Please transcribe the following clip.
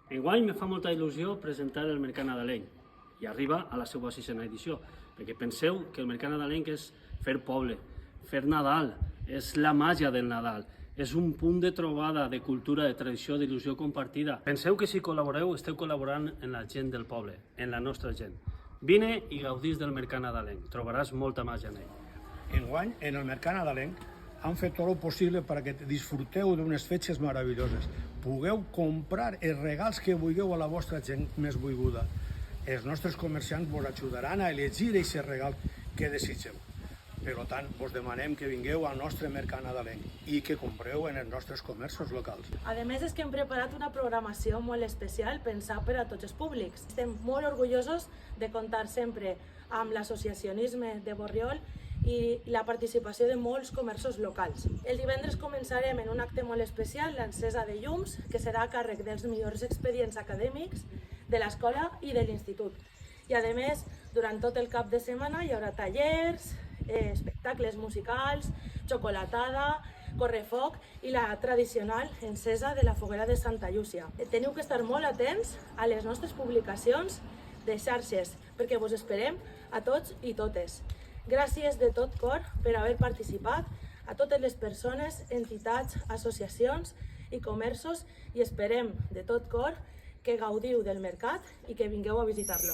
Enguany me fa molta il·lusió presentar el Mercat Nadalenc i arriba a la seva 6a edició, perquè penseu que el Mercat Nadalenc és fer poble, fer Nadal, és la màgia del Nadal, és un punt de trobada de cultura, de tradició, d'il·lusió compartida. Penseu que si col·laboreu, esteu col·laborant en la gent del poble, en la nostra gent. Vine i gaudís del Mercat Nadalenc, trobaràs molta màgia en ell. Enguany, en el Mercat Nadalenc, han fet tot el possible perquè disfruteu d'unes fetges meravelloses. Pugueu comprar els regals que vulgueu a la vostra gent més volguda. Els nostres comerciants vos ajudaran a elegir aquest regal que desitgeu. Per tant, vos demanem que vingueu al nostre Mercat Nadalenc i que compreu en els nostres comerços locals. A més, és que hem preparat una programació molt especial pensada per a tots els públics. Estem molt orgullosos de comptar sempre amb l'associacionisme de Borriol i la participació de molts comerços locals. El divendres començarem en un acte molt especial, l'encesa de llums, que serà a càrrec dels millors expedients acadèmics de l'escola i de l'institut. I a més, durant tot el cap de setmana hi haurà tallers, espectacles musicals, xocolatada, correfoc i la tradicional encesa de la foguera de Santa Llúcia. Teniu que estar molt atents a les nostres publicacions de xarxes, perquè vos esperem a tots i totes. Gràcies de tot cor per haver participat, a totes les persones, entitats, associacions i comerços, i esperem de tot cor que gaudiu del mercat i que vingueu a visitar-lo.